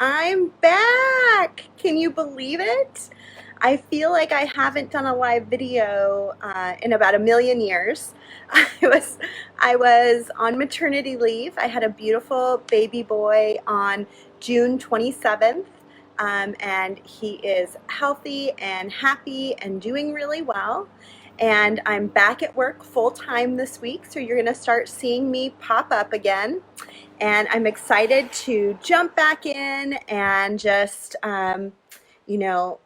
I'm back! Can you believe it? I feel like I haven't done a live video in about a million years. I was I was on maternity leave. I had a beautiful baby boy on June 27th, and he is healthy and happy and doing really well. And I'm back at work full time this week, so you're going to start seeing me pop up again. And I'm excited to jump back in and just, you know,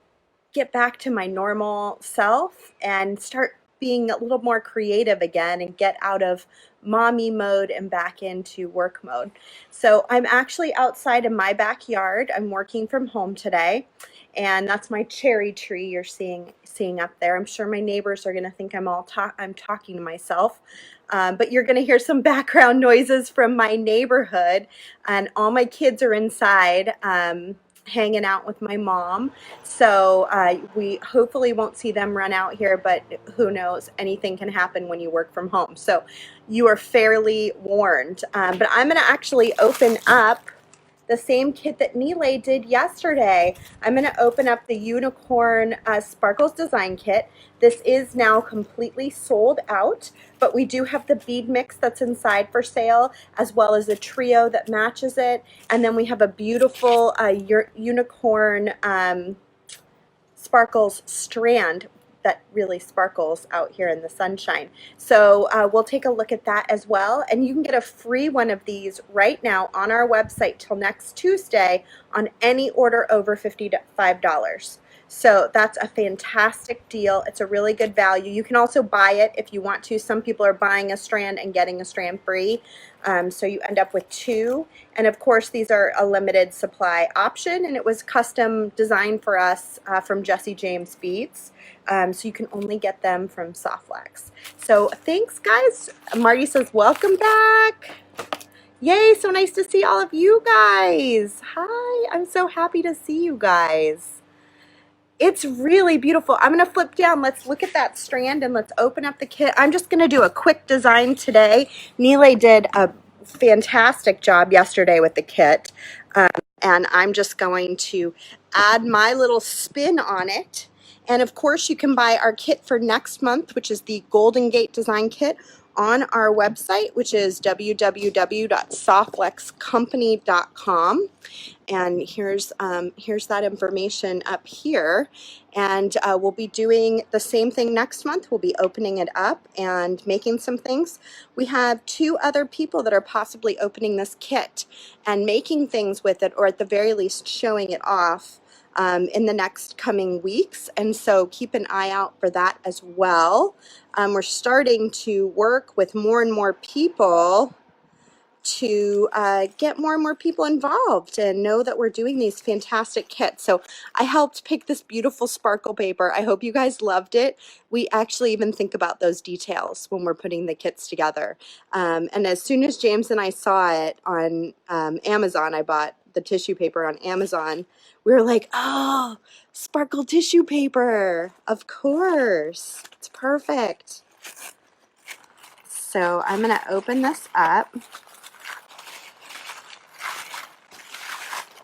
get back to my normal self and start being a little more creative again and get out of mommy mode and back into work mode. So I'm actually outside in my backyard. I'm working from home today, and that's my cherry tree you're seeing up there. I'm sure my neighbors are going to think I'm talking to myself. But you're going to hear some background noises from my neighborhood, and all my kids are inside hanging out with my mom. So we hopefully won't see them run out here, but who knows? Anything can happen when you work from home. So you are fairly warned. But I'm going to actually open up the same kit that Nile did yesterday. I'm going to open up the Unicorn Sparkles Design Kit. This is now completely sold out, but we do have the bead mix that's inside for sale, as well as a trio that matches it. And then we have a beautiful Unicorn Sparkles Strand that really sparkles out here in the sunshine. So we'll take a look at that as well. And you can get a free one of these right now on our website till next Tuesday on any order over $55. So that's a fantastic deal. It's a really good value. You can also buy it if you want to. Some people are buying a strand and getting a strand free. So you end up with two. And of course, these are a limited supply option, and it was custom designed for us from Jesse James Beads. So you can only get them from Softlex. So thanks, guys. Marty says, welcome back. Yay, so nice to see all of you guys. Hi, I'm so happy to see you guys. It's really beautiful. I'm going to flip down. Let's look at that strand and let's open up the kit. I'm just going to do a quick design today. Nile did a fantastic job yesterday with the kit. And I'm just going to add my little spin on it. And of course, you can buy our kit for next month, which is the Golden Gate Design Kit, on our website, which is www.softlexcompany.com. And here's that information up here. And we'll be doing the same thing next month. We'll be opening it up and making some things. We have two other people that are possibly opening this kit and making things with it, or at the very least showing it off in the next coming weeks. And so keep an eye out for that as well. We're starting to work with more and more people to get more and more people involved and know that we're doing these fantastic kits. So I helped pick this beautiful sparkle paper. I hope you guys loved it. We actually even think about those details when we're putting the kits together. And as soon as James and I saw it on Amazon, I bought the tissue paper on Amazon. We were like, oh, sparkle tissue paper. Of course. It's perfect. So I'm going to open this up.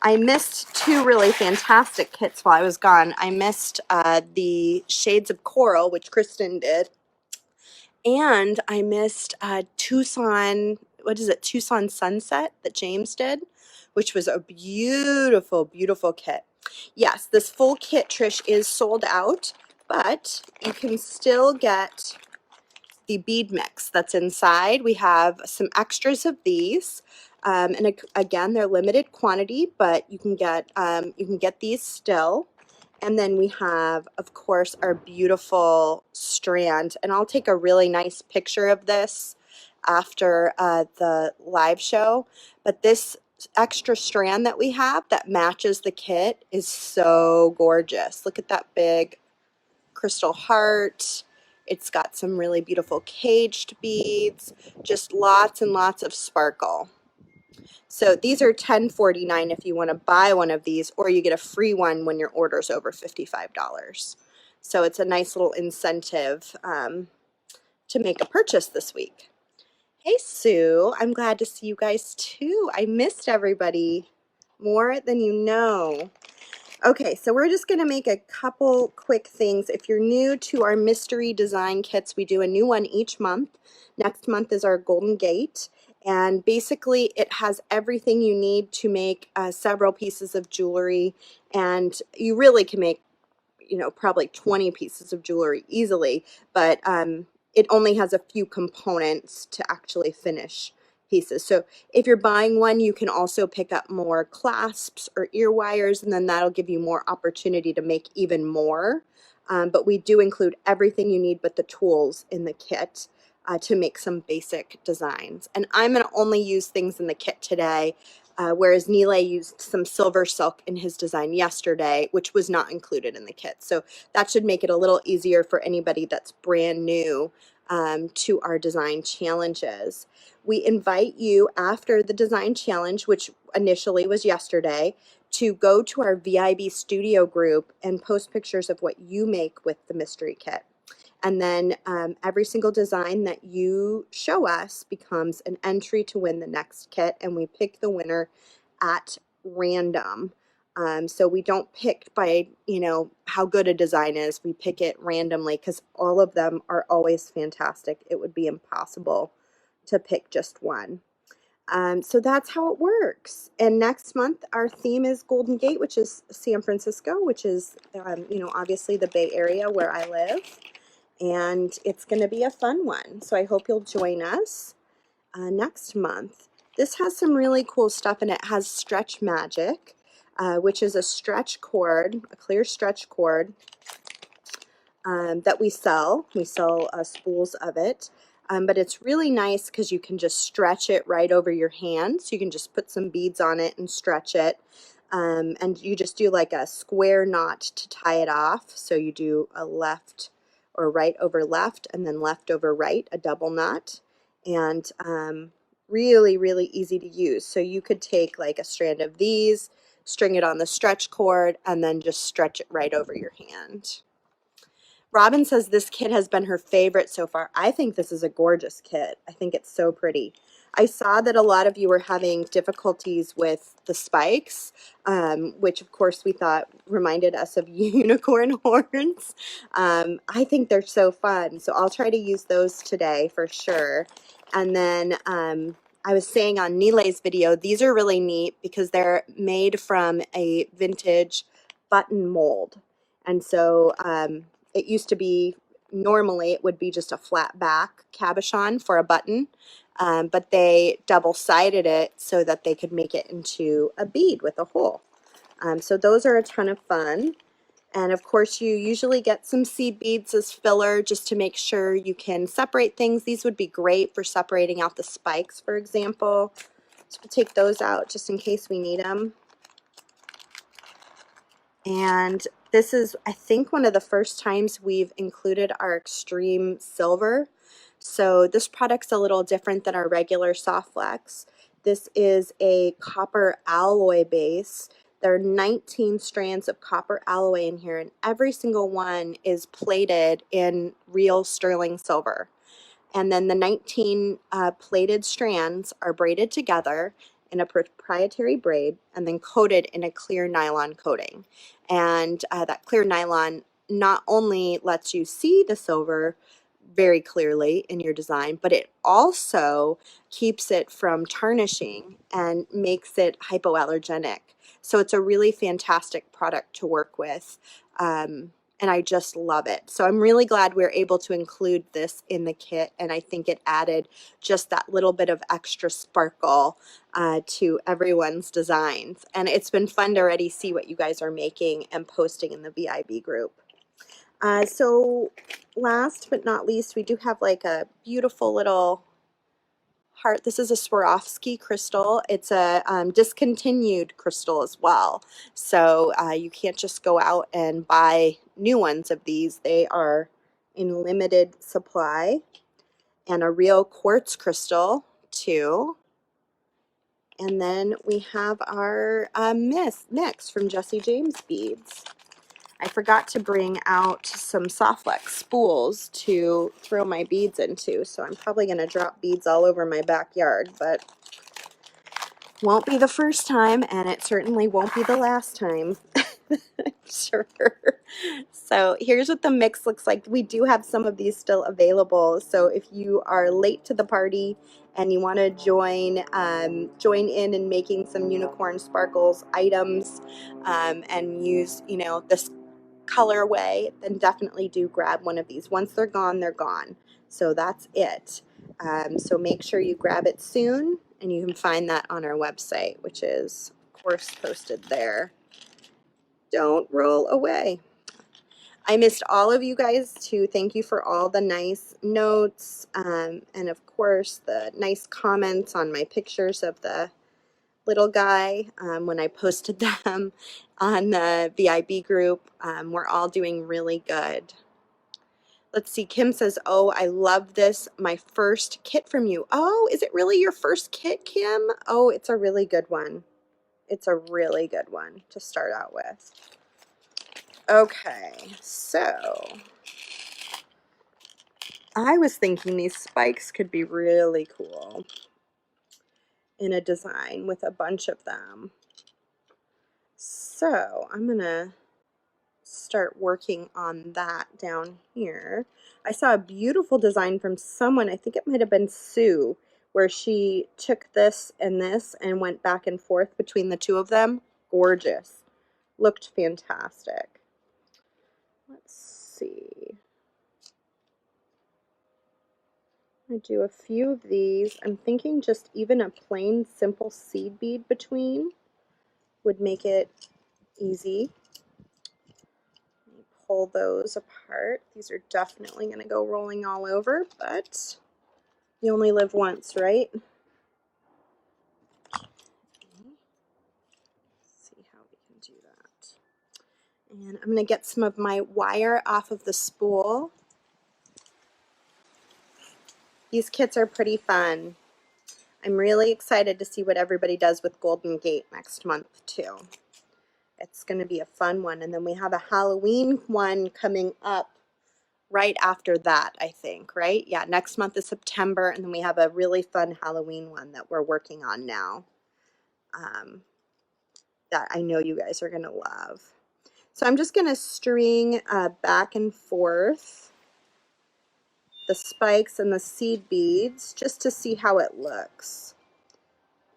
I missed two really fantastic kits while I was gone. I missed the Shades of Coral, which Kristen did, and I missed Tucson Sunset that James did, which was a beautiful, beautiful kit. Yes, this full kit, Trish, is sold out, but you can still get the bead mix that's inside. We have some extras of these. And again, they're limited quantity, but you can get these still. And then we have, of course, our beautiful strand. And I'll take a really nice picture of this after the live show. But this extra strand that we have that matches the kit is so gorgeous. Look at that big crystal heart. It's got some really beautiful caged beads, just lots and lots of sparkle. So these are $10.49 if you want to buy one of these, or you get a free one when your order's over $55. So it's a nice little incentive to make a purchase this week. Hey, Sue, I'm glad to see you guys too. I missed everybody. More than you know. Okay, so we're just going to make a couple quick things. If you're new to our mystery design kits, we do a new one each month. Next month is our Golden Gate, and basically it has everything you need to make several pieces of jewelry, and you really can make, you know, probably 20 pieces of jewelry easily, but it only has a few components to actually finish pieces. So if you're buying one, you can also pick up more clasps or ear wires, and then that'll give you more opportunity to make even more. But we do include everything you need but the tools in the kit to make some basic designs. And I'm going to only use things in the kit today, whereas Nilay used some silver silk in his design yesterday, which was not included in the kit. So that should make it a little easier for anybody that's brand new to our design challenges. We invite you after the design challenge, which initially was yesterday, to go to our VIB studio group and post pictures of what you make with the mystery kit. And then every single design that you show us becomes an entry to win the next kit, and we pick the winner at random. So we don't pick by, you know, how good a design is. We pick it randomly because all of them are always fantastic. It would be impossible to pick just one. So that's how it works. And next month, our theme is Golden Gate, which is San Francisco, which is, you know, obviously the Bay Area where I live. And it's going to be a fun one. So I hope you'll join us next month. This has some really cool stuff, and it has Stretch Magic, which is a stretch cord, a clear stretch cord that we sell. We sell spools of it. But it's really nice because you can just stretch it right over your hand. So you can just put some beads on it and stretch it. And you just do like a square knot to tie it off. So you do a left or right over left, and then left over right, a double knot. And really, really easy to use. So you could take like a strand of these, string it on the stretch cord, and then just stretch it right over your hand. Robin says this kit has been her favorite so far. I think this is a gorgeous kit. I think it's so pretty. I saw that a lot of you were having difficulties with the spikes, which of course we thought reminded us of unicorn horns. I think they're so fun, so I'll try to use those today for sure. And then I was saying on Nilay's video, these are really neat because they're made from a vintage button mold. And so it used to be, normally it would be just a flat back cabochon for a button, but they double-sided it so that they could make it into a bead with a hole. So those are a ton of fun. And of course you usually get some seed beads as filler just to make sure you can separate things. These would be great for separating out the spikes, for example. So we'll take those out just in case we need them. And this is, I think, one of the first times we've included our extreme silver. So this product's a little different than our regular soft flex. This is a copper alloy base. There are 19 strands of copper alloy in here, and every single one is plated in real sterling silver. And then the 19 plated strands are braided together in a proprietary braid and then coated in a clear nylon coating. And that clear nylon not only lets you see the silver very clearly in your design, but it also keeps it from tarnishing and makes it hypoallergenic. So it's a really fantastic product to work with. And I just love it. So I'm really glad we're able to include this in the kit, and I think it added just that little bit of extra sparkle to everyone's designs. And it's been fun to already see what you guys are making and posting in the VIB group. So last but not least, we do have like a beautiful little heart. This is a Swarovski crystal. It's a discontinued crystal as well. So you can't just go out and buy new ones of these. They are in limited supply. And a real quartz crystal too. And then we have our mix from Jesse James Beads. I forgot to bring out some Softlex spools to throw my beads into, so I'm probably going to drop beads all over my backyard, but Won't be the first time, and it certainly won't be the last time. I'm sure. So here's what the mix looks like. We do have some of these still available. So if you are late to the party and you want to join in making some Unicorn Sparkles items, and use, you know, this colorway, then definitely do grab one of these. Once they're gone, they're gone. So that's it. So make sure you grab it soon, and you can find that on our website, which is, of course, posted there. Don't roll away. I missed all of you guys too. Thank you for all the nice notes, and of course the nice comments on my pictures of the little guy when I posted them on the VIB group. We're all doing really good. Let's see, Kim says, oh, I love this. My first kit from you. Oh, is it really your first kit, Kim? Oh, it's a really good one. It's a really good one to start out with. Okay, so I was thinking these spikes could be really cool in a design with a bunch of them. So I'm gonna start working on that down here. I saw a beautiful design from someone, I think it might have been Sue, where she took this and went back and forth between the two of them. Gorgeous. Looked fantastic. Let's see. I do a few of these. I'm thinking just even a plain simple seed bead between would make it easy. Pull those apart. These are definitely going to go rolling all over, but you only live once, right? Okay. See how we can do that. And I'm going to get some of my wire off of the spool. These kits are pretty fun. I'm really excited to see what everybody does with Golden Gate next month too. It's going to be a fun one. And then we have a Halloween one coming up right after that, I think, right? Yeah, next month is September, and then we have a really fun Halloween one that we're working on now that I know you guys are going to love. So I'm just going to string back and forth the spikes and the seed beads just to see how it looks.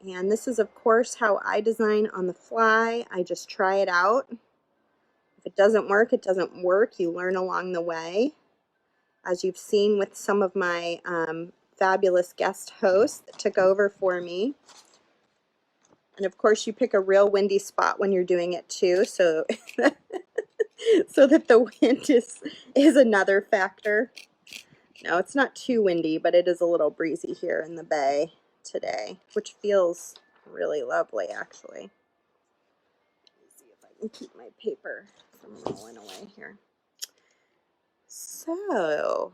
And this is, of course, how I design on the fly. I just try it out. If it doesn't work, it doesn't work. You learn along the way. As you've seen with some of my fabulous guest hosts that took over for me. And of course, you pick a real windy spot when you're doing it too, so so that the wind is another factor. No, it's not too windy, but it is a little breezy here in the bay today, which feels really lovely, actually. Let me see if I can keep my paper from rolling away here. So,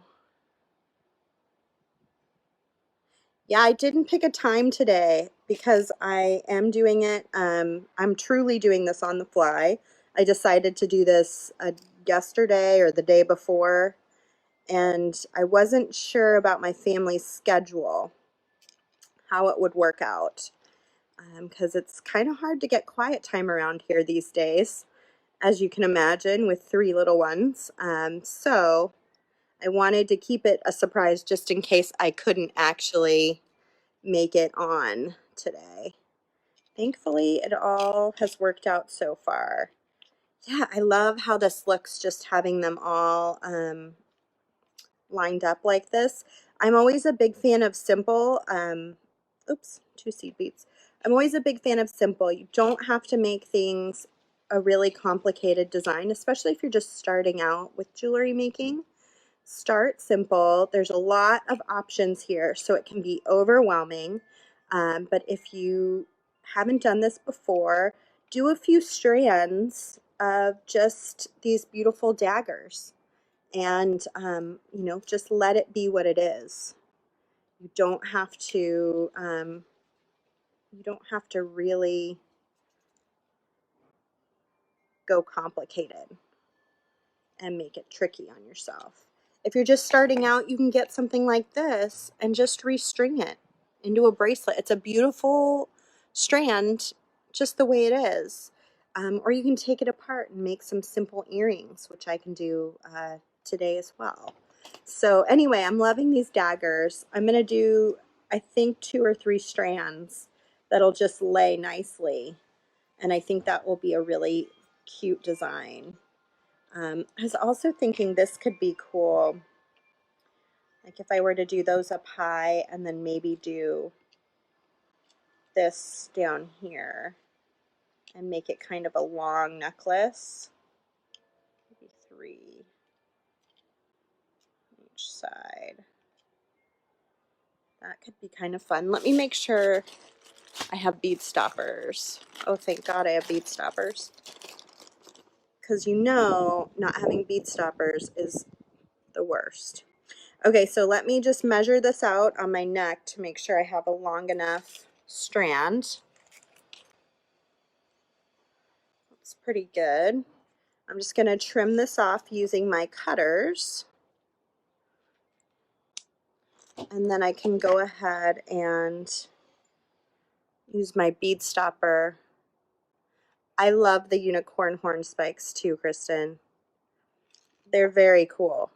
yeah, I didn't pick a time today because I am doing it. I'm truly doing this on the fly. I decided to do this yesterday or the day before, and I wasn't sure about my family's schedule, how it would work out, because it's kind of hard to get quiet time around here these days, as you can imagine, with 3 little ones. So I wanted to keep it a surprise just in case I couldn't actually make it on today. Thankfully, it all has worked out so far. Yeah, I love how this looks, just having them all lined up like this. I'm always a big fan of simple. Oops, 2 seed beads. I'm always a big fan of simple. You don't have to make things a really complicated design, especially if you're just starting out with jewelry making. Start simple. There's a lot of options here, so it can be overwhelming. But if you haven't done this before, do a few strands of just these beautiful daggers, and you know, just let it be what it is. You don't have to. You don't have to really go complicated and make it tricky on yourself. If you're just starting out, you can get something like this and just restring it into a bracelet. It's a beautiful strand just the way it is. Or you can take it apart and make some simple earrings, which I can do today as well. So anyway, I'm loving these daggers. I'm going to do, I think, 2 or 3 strands that'll just lay nicely. And I think that will be a really cute design. I was also thinking this could be cool. Like if I were to do those up high and then maybe do this down here and make it kind of a long necklace. Maybe 3 on each side. That could be kind of fun. Let me make sure I have bead stoppers. Oh, thank God I have bead stoppers. Because you know, not having bead stoppers is the worst. Okay, so let me just measure this out on my neck to make sure I have a long enough strand. That's pretty good. I'm just going to trim this off using my cutters. And then I can go ahead and use my bead stopper. I love the unicorn horn spikes too, Kristen. They're very cool.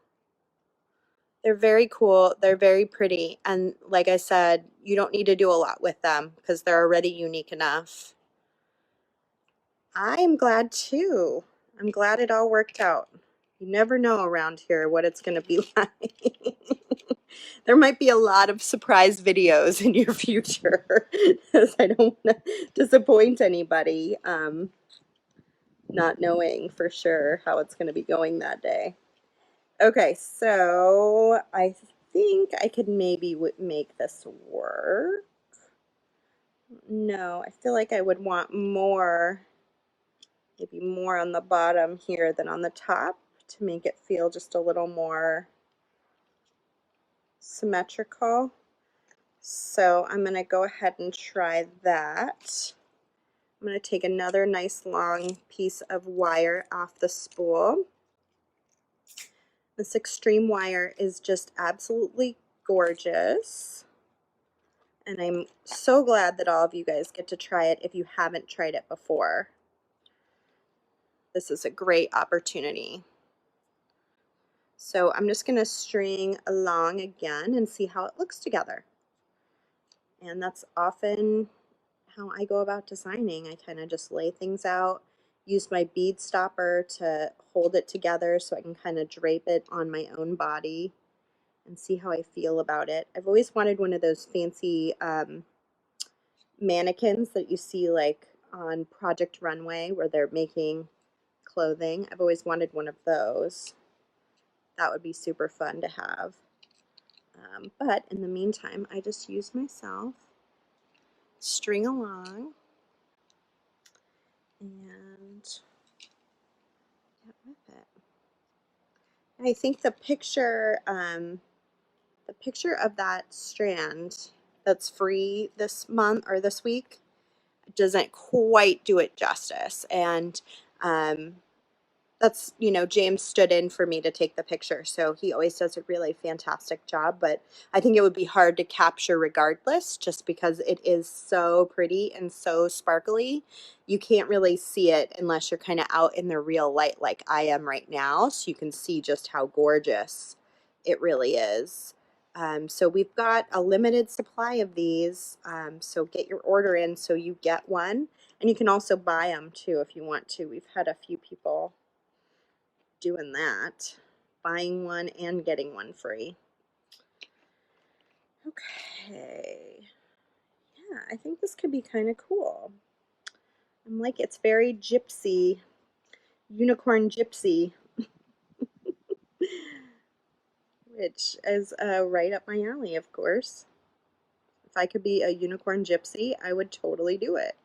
They're very cool. They're very pretty. And like I said, you don't need to do a lot with them because they're already unique enough. I'm glad too. I'm glad it all worked out. You never know around here what it's going to be like. There might be a lot of surprise videos in your future because I don't want to disappoint anybody, not knowing for sure how it's going to be going that day. Okay, so I think I could maybe make this work. No, I feel like I would want more, maybe more on the bottom here than on the top to make it feel just a little more symmetrical. So I'm going to go ahead and try that. I'm going to take another nice long piece of wire off the spool. This extreme wire is just absolutely gorgeous. And I'm so glad that all of you guys get to try it if you haven't tried it before. This is a great opportunity. So I'm just going to string along again and see how it looks together. And that's often how I go about designing. I kind of just lay things out, use my bead stopper to hold it together so I can kind of drape it on my own body and see how I feel about it. I've always wanted one of those fancy mannequins that you see like on Project Runway where they're making clothing. I've always wanted one of those. That would be super fun to have. But in the meantime, I just use myself, string along, and get with it. And I think the picture of that strand that's free this month or this week doesn't quite do it justice. And that's, you know, James stood in for me to take the picture, so he always does a really fantastic job, but I think it would be hard to capture regardless just because it is so pretty and so sparkly. You can't really see it unless you're kind of out in the real light like I am right now, so you can see just how gorgeous it really is. So we've got a limited supply of these, so get your order in so you get one, and you can also buy them too if you want to. We've had a few people doing that, buying one and getting one free. Okay, yeah, I think this could be kind of cool. I'm like, it's very gypsy, unicorn gypsy, which is right up my alley, of course. If I could be a unicorn gypsy, I would totally do it.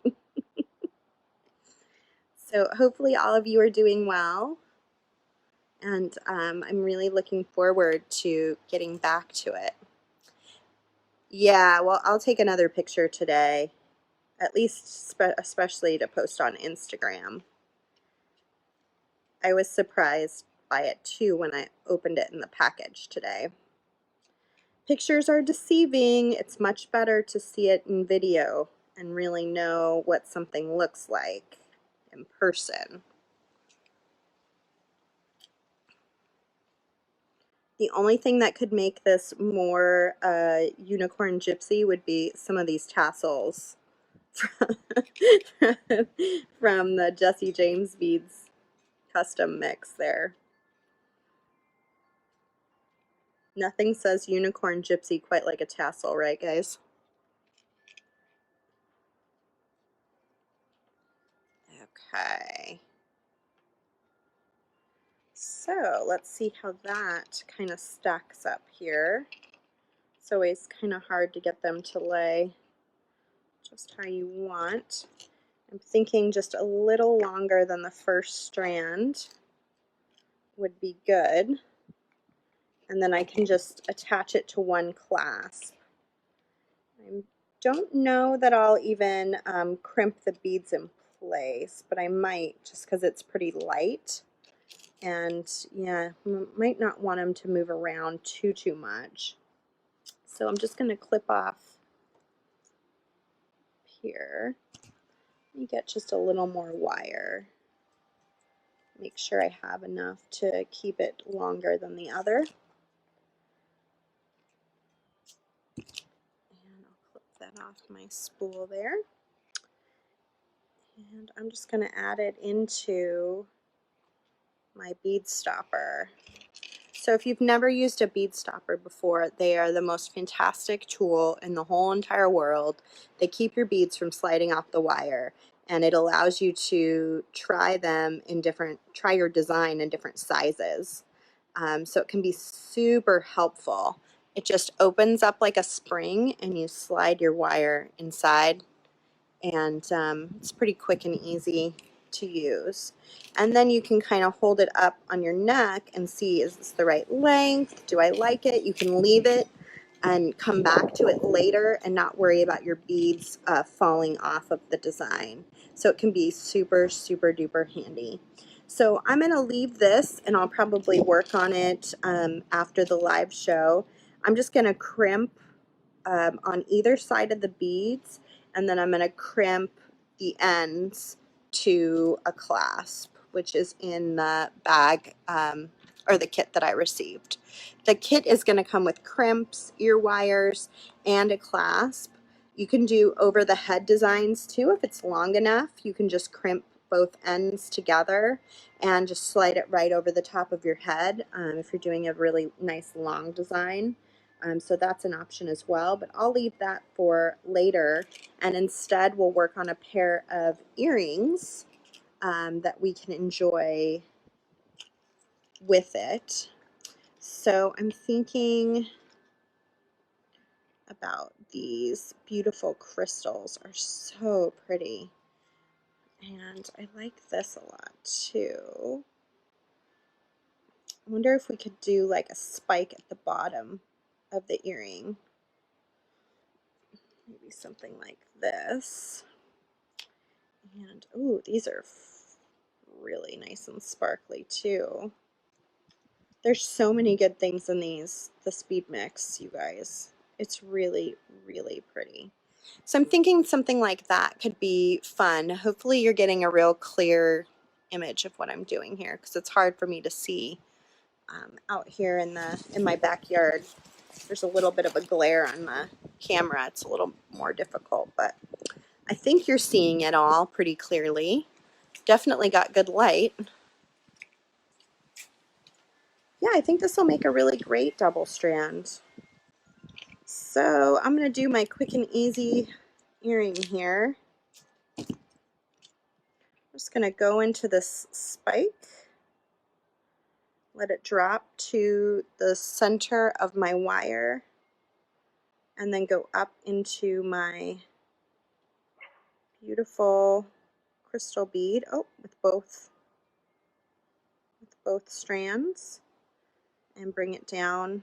So hopefully all of you are doing well, and I'm really looking forward to getting back to it. Yeah, well, I'll take another picture today, at least especially to post on Instagram. I was surprised by it too when I opened it in the package today. Pictures are deceiving. It's much better to see it in video and really know what something looks like in person. The only thing that could make this more unicorn gypsy would be some of these tassels from the Jesse James Beads custom mix there. Nothing says unicorn gypsy quite like a tassel, right guys? Okay. So let's see how that kind of stacks up here. It's always kind of hard to get them to lay just how you want. I'm thinking just a little longer than the first strand would be good. And then I can just attach it to one clasp. I don't know that I'll even crimp the beads in place, but I might just because it's pretty light. And yeah, might not want them to move around too much. So I'm just going to clip off here. Let me get just a little more wire. Make sure I have enough to keep it longer than the other. And I'll clip that off my spool there. And I'm just going to add it into my bead stopper. So if you've never used a bead stopper before, they are the most fantastic tool in the whole entire world. They keep your beads from sliding off the wire, and it allows you to try your design in different sizes. So it can be super helpful. It just opens up like a spring and you slide your wire inside, and it's pretty quick and easy to use. And then you can kind of hold it up on your neck and see, is this the right length? Do I like it? You can leave it and come back to it later and not worry about your beads falling off of the design. So it can be super duper handy. So I'm going to leave this and I'll probably work on it after the live show. I'm just going to crimp on either side of the beads, and then I'm going to crimp the ends to a clasp, which is in the bag or the kit that I received. The kit is going to come with crimps, ear wires, and a clasp. You can do over the head designs too. If it's long enough, you can just crimp both ends together and just slide it right over the top of your head if you're doing a really nice long design. So that's an option as well, but I'll leave that for later, and instead we'll work on a pair of earrings that we can enjoy with it. So I'm thinking about these beautiful crystals, are so pretty, and I like this a lot too. I wonder if we could do like a spike at the bottom of the earring. Maybe something like this. And ooh, these are really nice and sparkly too. There's so many good things in this bead mix, you guys. It's really pretty. So I'm thinking something like that could be fun. Hopefully you're getting a real clear image of what I'm doing here, because it's hard for me to see out here in my backyard. There's a little bit of a glare on the camera. It's a little more difficult, but I think you're seeing it all pretty clearly. Definitely got good light. Yeah, I think this will make a really great double strand. So I'm going to do my quick and easy earring here. I'm just going to go into this spike, let it drop to the center of my wire, and then go up into my beautiful crystal bead. Oh, with both strands, and bring it down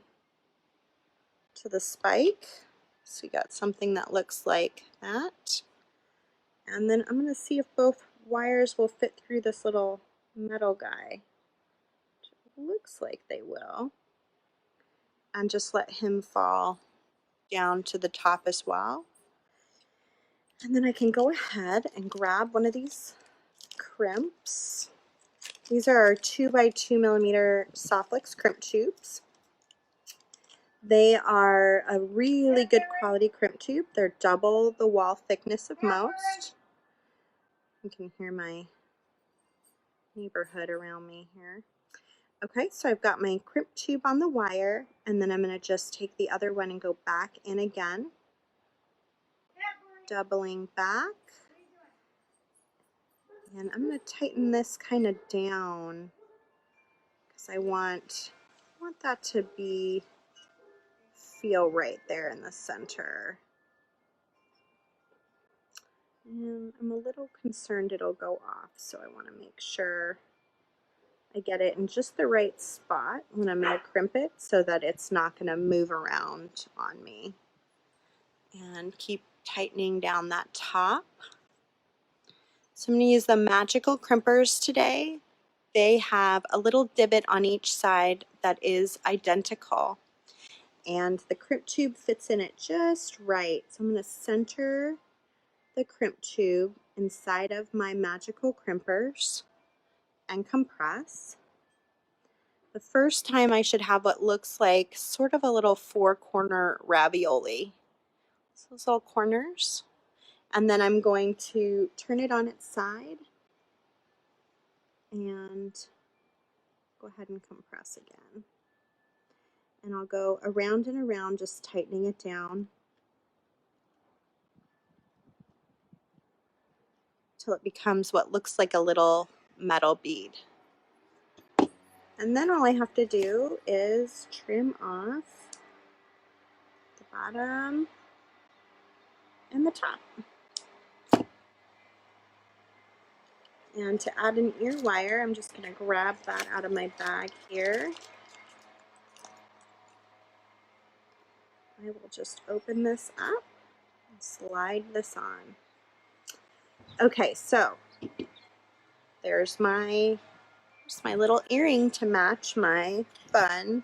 to the spike. So you got something that looks like that. And then I'm going to see if both wires will fit through this little metal guy. It looks like they will. And just let him fall down to the top as well. And then I can go ahead and grab one of these crimps. These are our 2 by 2 millimeter Softflex crimp tubes. They are a really good quality crimp tube. They're double the wall thickness of most. You can hear my neighborhood around me here. Okay, so I've got my crimp tube on the wire, and then I'm going to just take the other one and go back in again, doubling back. And I'm going to tighten this kind of down because I want that to feel right there in the center. And I'm a little concerned it'll go off, so I want to make sure I get it in just the right spot when I'm going to crimp it so that it's not going to move around on me. And keep tightening down that top. So I'm going to use the Magical Crimpers today. They have a little divot on each side that is identical. And the crimp tube fits in it just right. So I'm going to center the crimp tube inside of my Magical Crimpers and compress. The first time I should have what looks like sort of a little 4-corner ravioli. So those little corners. And then I'm going to turn it on its side and go ahead and compress again. And I'll go around and around, just tightening it down till it becomes what looks like a little metal bead. And then all I have to do is trim off the bottom and the top. And to add an ear wire, I'm just going to grab that out of my bag here. I will just open this up and slide this on. Okay, so there's my little earring to match my fun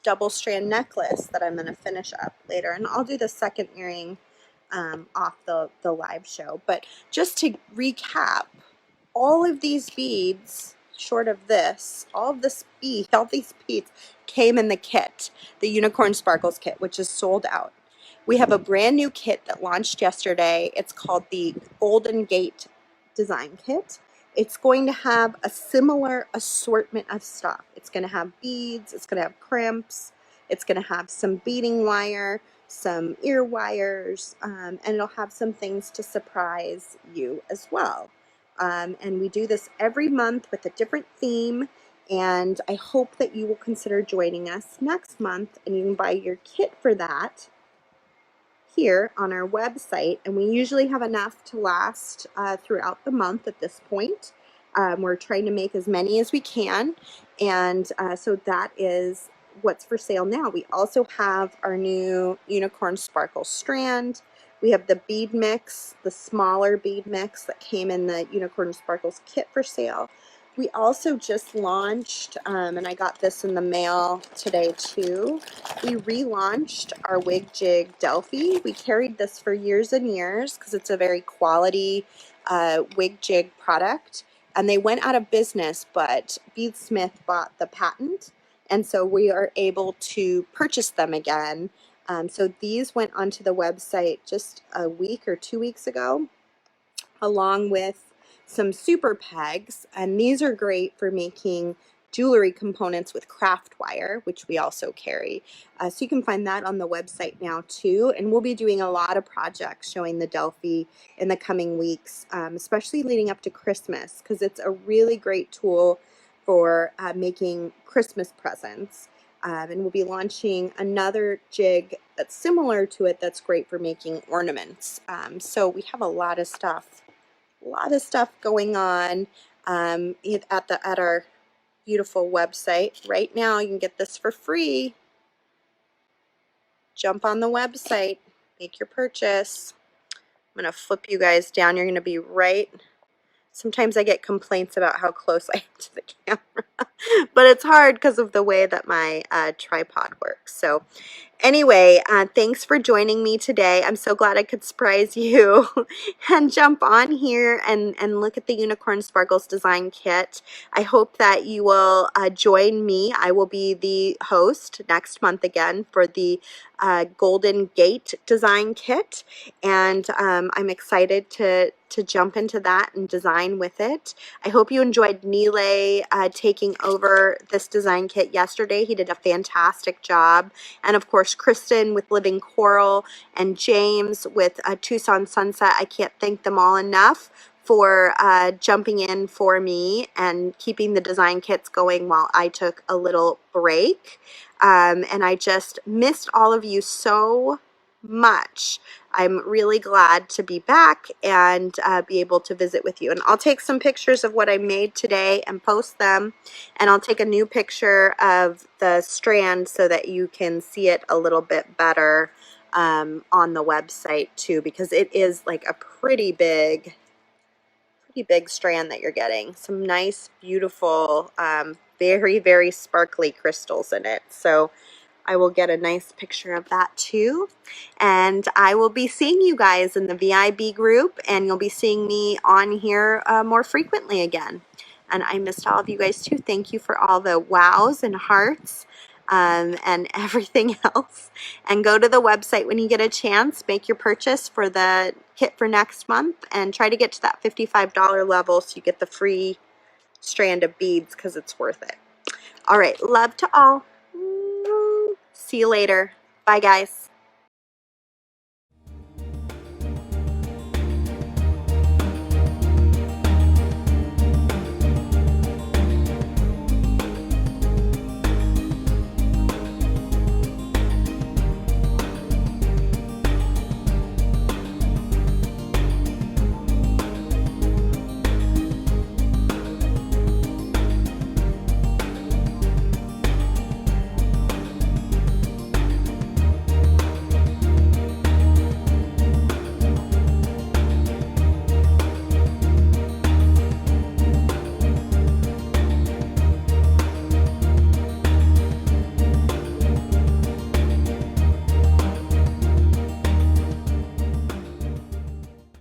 double strand necklace that I'm going to finish up later. And I'll do the second earring off the live show. But just to recap, all of these beads, short of this, all these beads came in the kit, the Unicorn Sparkles kit, which is sold out. We have a brand new kit that launched yesterday. It's called the Golden Gate Design Kit. It's going to have a similar assortment of stuff. It's going to have beads, it's going to have crimps, it's going to have some beading wire, some ear wires, and it'll have some things to surprise you as well. And we do this every month with a different theme, and I hope that you will consider joining us next month, and you can buy your kit for that here on our website, and we usually have enough to last throughout the month at this point. We're trying to make as many as we can, and so that is what's for sale now. We also have our new Unicorn Sparkles Strand. We have the bead mix, the smaller bead mix that came in the Unicorn Sparkles kit for sale. We also just launched, and I got this in the mail today too, we relaunched our Wig Jig Delphi. We carried this for years and years because it's a very quality wig jig product. And they went out of business, but Beadsmith bought the patent. And so we are able to purchase them again. So these went onto the website just a week or 2 weeks ago, along with some super pegs, and these are great for making jewelry components with craft wire, which we also carry. So you can find that on the website now too, and we'll be doing a lot of projects showing the Delphi in the coming weeks, especially leading up to Christmas, because it's a really great tool for making Christmas presents. And we'll be launching another jig that's similar to it that's great for making ornaments. So we have a lot of stuff going on at our beautiful website. Right now you can get this for free. Jump on the website, make your purchase. I'm going to flip you guys down. You're going to be right. Sometimes I get complaints about how close I am to the camera. but it's hard because of the way that my tripod works. So anyway, thanks for joining me today. I'm so glad I could surprise you and jump on here and look at the Unicorn Sparkles design kit. I hope that you will join me. I will be the host next month again for the Golden Gate design kit, and I'm excited to jump into that and design with it. I hope you enjoyed Nile taking over this design kit yesterday. He did a fantastic job. And of course, Kristen with Living Coral and James with Tucson Sunset. I can't thank them all enough for jumping in for me and keeping the design kits going while I took a little break. And I just missed all of you so much. I'm really glad to be back and be able to visit with you. And I'll take some pictures of what I made today and post them. And I'll take a new picture of the strand so that you can see it a little bit better on the website too, because it is like a pretty big strand that you're getting. Some nice, beautiful, very, very sparkly crystals in it. So I will get a nice picture of that too. And I will be seeing you guys in the VIB group, and you'll be seeing me on here more frequently again. And I missed all of you guys too. Thank you for all the wows and hearts and everything else. And go to the website when you get a chance. Make your purchase for the kit for next month and try to get to that $55 level so you get the free strand of beads, because it's worth it. All right, love to all. See you later. Bye, guys.